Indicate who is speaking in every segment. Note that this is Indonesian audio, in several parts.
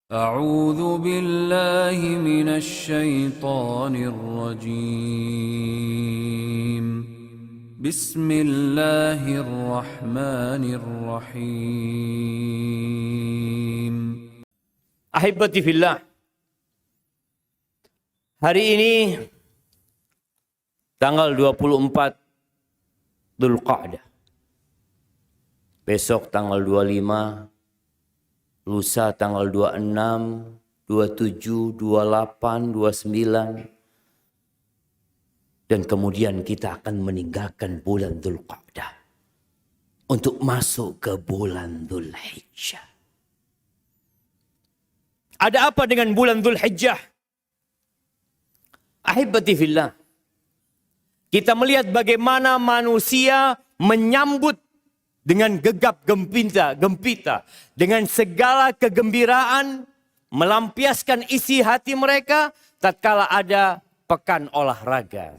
Speaker 1: أعوذ بالله من الشيطان الرجيم بسم الله الرحمن الرحيم.
Speaker 2: Ahibati fillah, hari ini tanggal 24 Dzulqa'dah, besok tanggal 25, lusa tanggal 26, 27, 28, 29, dan kemudian kita akan meninggalkan bulan Dzulqa'dah untuk masuk ke bulan Dzulhijjah. Ada apa dengan bulan Dzulhijjah? Ahibati fillah, kita melihat bagaimana manusia menyambut dengan gegap gempita, dengan segala kegembiraan, melampiaskan isi hati mereka tatkala ada pekan olahraga,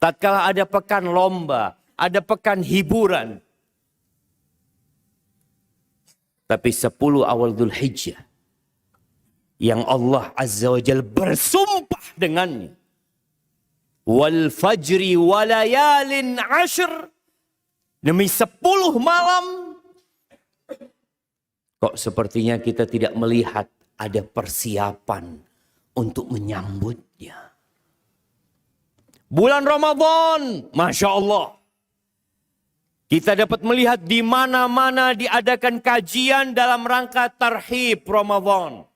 Speaker 2: tatkala ada pekan lomba, ada pekan hiburan. Tapi 10 awal Dzulhijjah yang Allah Azza wa Jalla bersumpah dengannya, wal fajri walayalin ashr, demi 10 malam, kok sepertinya kita tidak melihat ada persiapan untuk menyambutnya. Bulan Ramadan, Masya Allah, kita dapat melihat di mana-mana diadakan kajian dalam rangka tarhib Ramadan.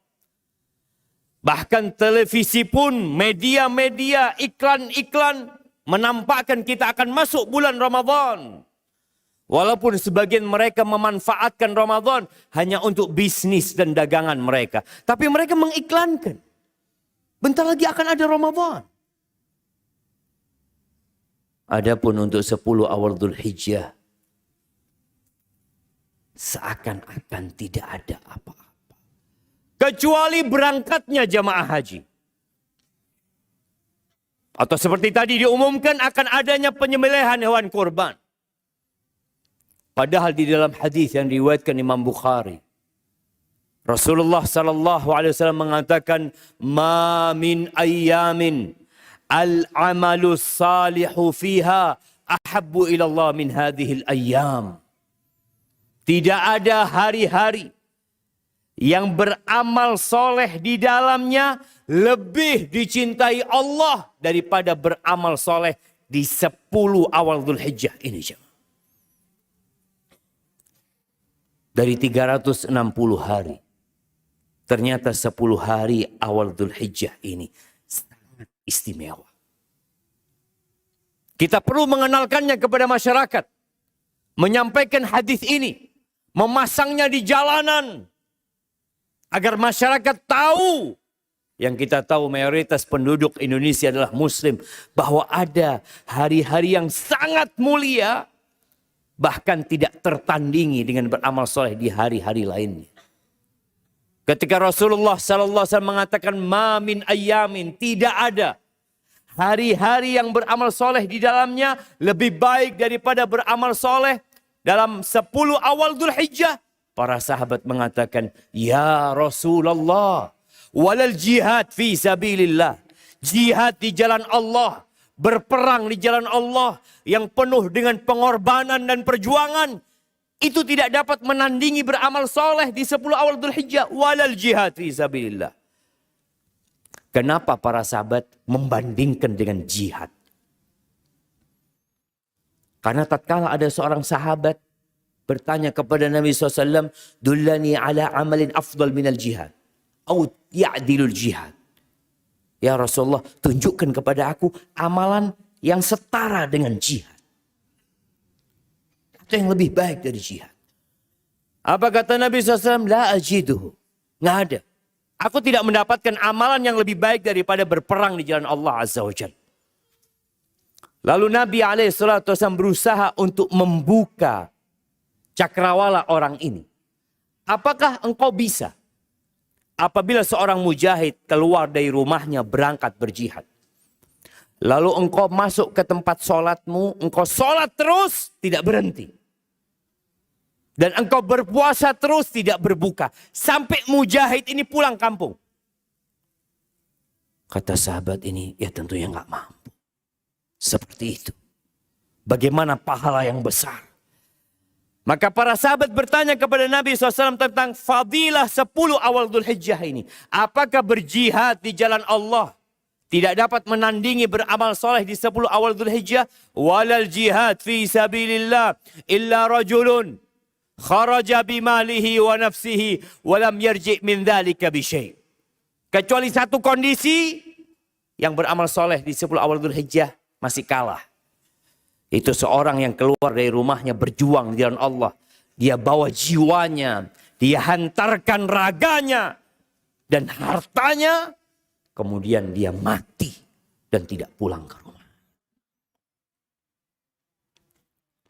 Speaker 2: Bahkan televisi pun, media-media, iklan-iklan menampakkan kita akan masuk bulan Ramadan. Walaupun sebagian mereka memanfaatkan Ramadan hanya untuk bisnis dan dagangan mereka. Tapi mereka mengiklankan, bentar lagi akan ada Ramadan. Adapun untuk 10 awal Dzulhijjah, seakan-akan tidak ada apa-apa. Kecuali berangkatnya jamaah haji. Atau seperti tadi diumumkan akan adanya penyembelihan hewan kurban. Padahal di dalam hadis yang diriwayatkan Imam Bukhari, Rasulullah SAW mengatakan, "Ma min ayyamin al-amalu salihu fiha ahabbu ila Allah min hadhil ayyam." Tidak ada hari-hari yang beramal soleh di dalamnya lebih dicintai Allah daripada beramal soleh di 10 awal Dzulhijjah ini. Dari 360 hari, ternyata 10 hari awal Dzulhijjah ini sangat istimewa. Kita perlu mengenalkannya kepada masyarakat, menyampaikan hadis ini, memasangnya di jalanan, agar masyarakat tahu, yang kita tahu mayoritas penduduk Indonesia adalah Muslim, bahwa ada hari-hari yang sangat mulia, bahkan tidak tertandingi dengan beramal soleh di hari-hari lainnya. Ketika Rasulullah SAW mengatakan, "Ma min ayyamin", tidak ada hari-hari yang beramal soleh di dalamnya lebih baik daripada beramal soleh dalam 10 awal Dzulhijjah. Para sahabat mengatakan, "Ya Rasulullah, walal jihad fi sabilillah." Jihad di jalan Allah, berperang di jalan Allah yang penuh dengan pengorbanan dan perjuangan, itu tidak dapat menandingi beramal soleh di 10 awal Dzulhijjah. Walal jihad fi sabilillah. Kenapa para sahabat membandingkan dengan jihad? Karena tatkala ada seorang sahabat bertanya kepada Nabi SAW, "Dullani ala amalin afdal minal jihad, au ya'dilul jihad." Ya Rasulullah, tunjukkan kepada aku amalan yang setara dengan jihad, atau yang lebih baik dari jihad. Apa kata Nabi SAW? La ajiduhu. Nggak ada. Aku tidak mendapatkan amalan yang lebih baik daripada berperang di jalan Allah Azza wa Jalla. Lalu Nabi SAW berusaha untuk membuka cakrawala orang ini. Apakah engkau bisa apabila seorang mujahid keluar dari rumahnya berangkat berjihad, lalu engkau masuk ke tempat sholatmu, engkau sholat terus tidak berhenti, Dan engkau berpuasa terus tidak berbuka. Sampai mujahid ini pulang kampung. Kata sahabat ini, ya tentunya nggak mampu. Seperti itu. Bagaimana pahala yang besar. Maka para sahabat bertanya kepada Nabi SAW tentang fadilah 10 awal Dzulhijjah ini. Apakah berjihad di jalan Allah tidak dapat menandingi beramal soleh di 10 awal Dzulhijjah? Walal jihad fi sabilillah illa rajulun kharaja bimalihi wa nafsihi wa lam yarji' min dzalika bi syai'. Kecuali satu kondisi, yang beramal soleh di 10 awal Dzulhijjah masih kalah. Itu seorang yang keluar dari rumahnya berjuang di jalan Allah. Dia bawa jiwanya, dia hantarkan raganya dan hartanya. Kemudian dia mati dan tidak pulang ke rumah.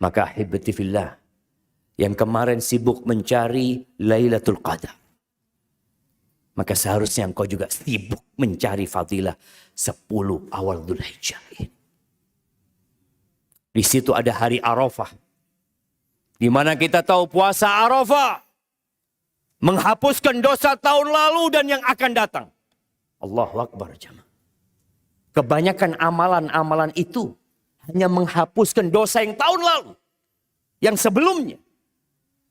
Speaker 2: Maka ahibati fillah, yang kemarin sibuk mencari Lailatul Qadar, maka seharusnya engkau juga sibuk mencari fadilah 10 awal Dzulhijjah ini. Di situ ada hari Arafah. Di mana kita tahu puasa Arafah menghapuskan dosa tahun lalu dan yang akan datang. Allahu Akbar jemaah. Kebanyakan amalan-amalan itu hanya menghapuskan dosa yang tahun lalu. Yang sebelumnya.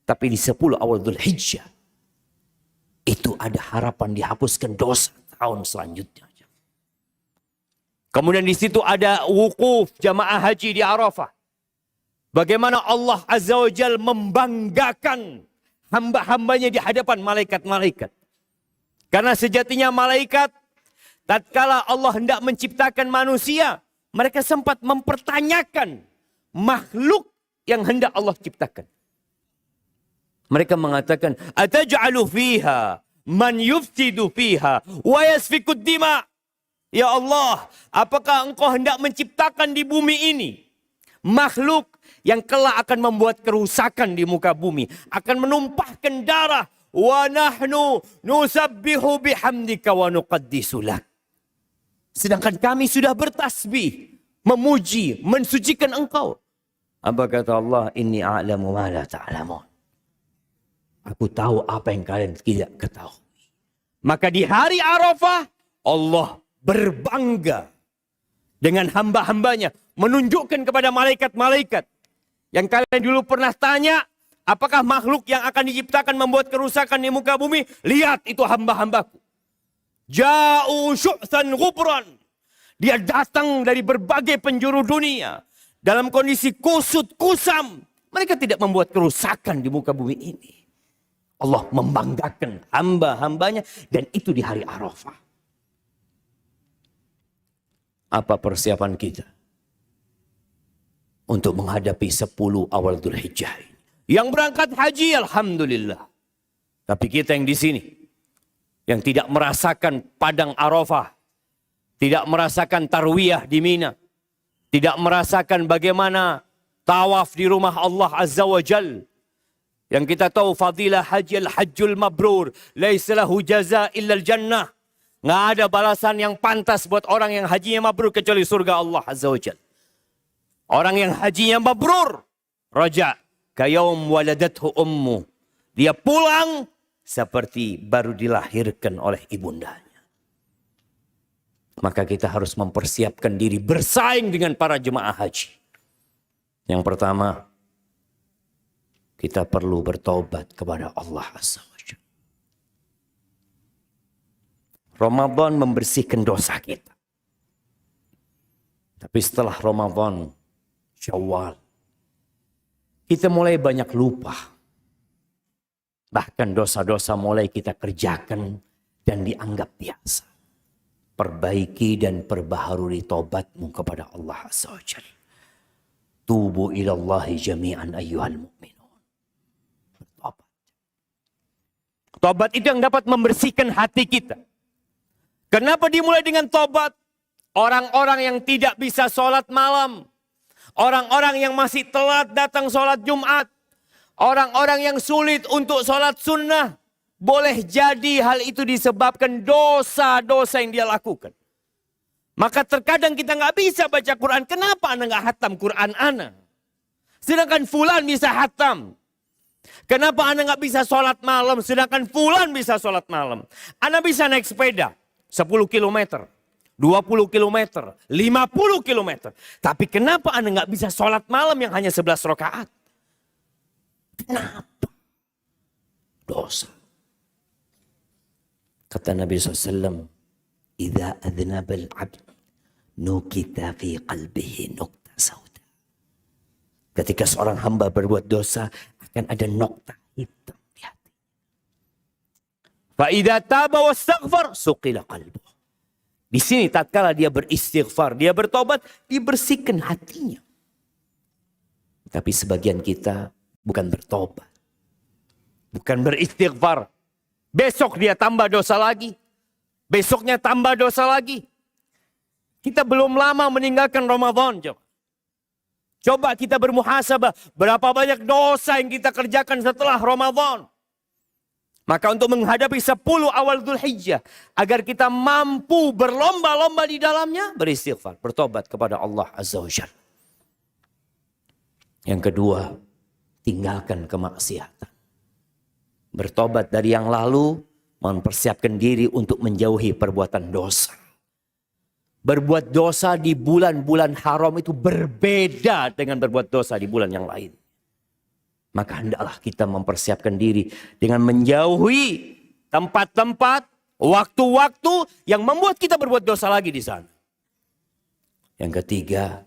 Speaker 2: Tapi di 10 awal Dzulhijjah itu ada harapan dihapuskan dosa tahun selanjutnya. Kemudian di situ ada wukuf jamaah haji di Arafah. Bagaimana Allah Azza wa Jal membanggakan hamba-hambanya di hadapan malaikat-malaikat. Karena sejatinya malaikat, tatkala Allah hendak menciptakan manusia, mereka sempat mempertanyakan makhluk yang hendak Allah ciptakan. Mereka mengatakan, ataj'alu fiha man yufsidu fiha wa yasfikud dima'. Ya Allah, apakah engkau hendak menciptakan di bumi ini makhluk yang kelak akan membuat kerusakan di muka bumi, akan menumpahkan darah, wa nahnu nusabbihu bihamdika wa nuqaddisu lak. Sedangkan kami sudah bertasbih, memuji, mensucikan engkau. Apa kata Allah? Inni a'lamu ma la ta'lamun. Aku tahu apa yang kalian tidak ketahui. Maka di hari Arafah Allah berbangga dengan hamba-hambanya, menunjukkan kepada malaikat-malaikat yang kalian dulu pernah tanya, apakah makhluk yang akan diciptakan membuat kerusakan di muka bumi? Lihat, itu hamba-hambaku. Ja'u syu'san ghubran. Dia datang dari berbagai penjuru dunia dalam kondisi kusut kusam. Mereka tidak membuat kerusakan di muka bumi ini. Allah membanggakan hamba-hambanya, dan itu di hari Arafah. Apa persiapan kita untuk menghadapi 10 awal Dzulhijjah ini? Yang berangkat haji, alhamdulillah. Tapi kita yang di sini, yang tidak merasakan padang Arafah, tidak merasakan tarwiyah di Mina, tidak merasakan bagaimana tawaf di rumah Allah Azza wa Jal. Yang kita tahu fadilah haji al-hajjul mabrur, laisa lahu jaza illa al-jannah. Nggak ada balasan yang pantas buat orang yang hajinya mabrur kecuali surga Allah Azza wa Jal. Orang yang hajinya mabrur, raja kayaum waladathu ummu. Dia pulang seperti baru dilahirkan oleh ibundanya. Maka kita harus mempersiapkan diri bersaing dengan para jemaah haji. Yang pertama, kita perlu bertobat kepada Allah Azza wa Jalla. Ramadan membersihkan dosa kita. Tapi setelah Ramadan, Syawal, kita mulai banyak lupa. Bahkan dosa-dosa mulai kita kerjakan dan dianggap biasa. Perbaiki dan perbaharui tobatmu kepada Allah Azza wa Jalla. Tubu ilallahi jami'an ayyuhal mu'minun. Bertobat. Tobat itu yang dapat membersihkan hati kita. Kenapa dimulai dengan tobat? Orang-orang yang tidak bisa sholat malam. Orang-orang yang masih telat datang sholat Jumat. Orang-orang yang sulit untuk sholat sunnah. Boleh jadi hal itu disebabkan dosa-dosa yang dia lakukan. Maka terkadang kita nggak bisa baca Quran. Kenapa Anda nggak hatam Quran Anda? Sedangkan fulan bisa hatam. Kenapa Anda nggak bisa sholat malam sedangkan fulan bisa sholat malam? Anda bisa naik sepeda 10 km, 20 km, 50 km. Tapi kenapa Anda nggak bisa sholat malam yang hanya 11 rakaat? Kenapa? Dosa. Kata Nabi SAW, "Idza adnaba al-'abd nukita fi qalbihi nukta sauda." Ketika seorang hamba berbuat dosa, akan ada nokta hitam di hati. Fa idza taba wastaghfar suqila qalbuh. Di sini tatkala dia beristighfar, dia bertobat, dibersihkan hatinya. Tapi sebagian kita bukan bertobat, bukan beristighfar. Besok dia tambah dosa lagi. Besoknya tambah dosa lagi. Kita belum lama meninggalkan Ramadan. Coba kita bermuhasabah. Berapa banyak dosa yang kita kerjakan setelah Ramadan. Maka untuk menghadapi 10 awal Dzulhijjah. Agar kita mampu berlomba-lomba di dalamnya. Beristighfar. Bertobat kepada Allah Azza wa Jalla. Yang kedua. Tinggalkan kemaksiatan. Bertobat dari yang lalu, mempersiapkan diri untuk menjauhi perbuatan dosa. Berbuat dosa di bulan-bulan haram itu berbeda dengan berbuat dosa di bulan yang lain. Maka hendaklah kita mempersiapkan diri dengan menjauhi tempat-tempat, waktu-waktu yang membuat kita berbuat dosa lagi di sana. Yang ketiga,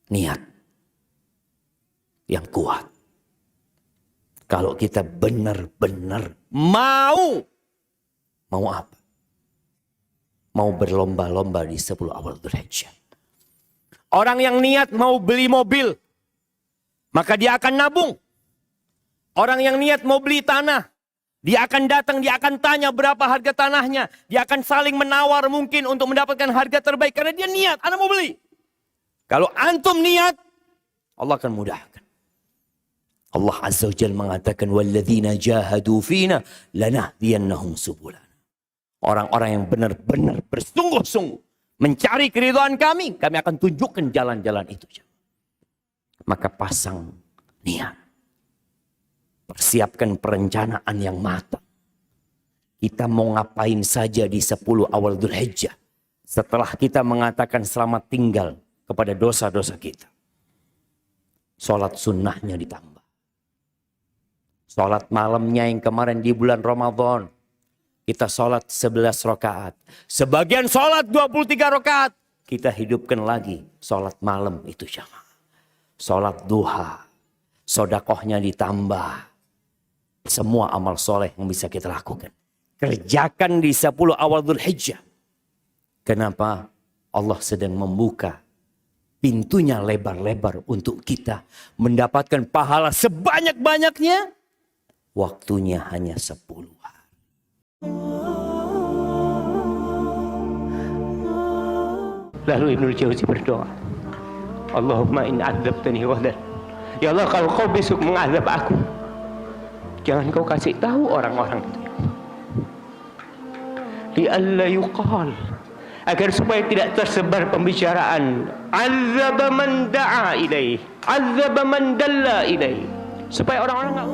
Speaker 2: niat yang kuat. Kalau kita benar-benar mau apa? Mau berlomba-lomba di 10 awal Dzulhijjah. Orang yang niat mau beli mobil, maka dia akan nabung. Orang yang niat mau beli tanah, dia akan datang, dia akan tanya berapa harga tanahnya. Dia akan saling menawar mungkin untuk mendapatkan harga terbaik. Karena dia niat, Anda mau beli. Kalau antum niat, Allah akan mudahkan. Allah Azza wa Jalla mengatakan, "Walladzina jahadu fina lanahdiyannahum subulana." Orang-orang yang benar-benar bersungguh-sungguh mencari keridhaan kami akan tunjukkan jalan-jalan itu. Maka pasang niat. Persiapkan perencanaan yang matang. Kita mau ngapain saja di 10 awal Dzulhijjah. Setelah kita mengatakan selamat tinggal kepada dosa-dosa kita. Sholat sunnahnya ditambah. Sholat malamnya yang kemarin di bulan Ramadan. Kita sholat 11 rakaat. Sebagian sholat 23 rakaat. Kita hidupkan lagi sholat malam itu jamaah. Sholat duha. Sodakohnya ditambah. Semua amal soleh yang bisa kita lakukan. Kerjakan di 10 awal Dzulhijjah. Kenapa? Allah sedang membuka pintunya lebar-lebar untuk kita mendapatkan pahala sebanyak-banyaknya. Waktunya hanya 10 hari.
Speaker 3: Lalu Ibnu Jauzi berdoa, Allahumma in adzabtani ghadan. Ya Allah, kalau kau besok mengazab aku, jangan kau kasih tahu orang-orang itu. Li'alla yuqal, agar supaya tidak tersebar pembicaraan, azaba man da'a ilaih, azaba man dalla ilaih. Supaya orang-orang enggak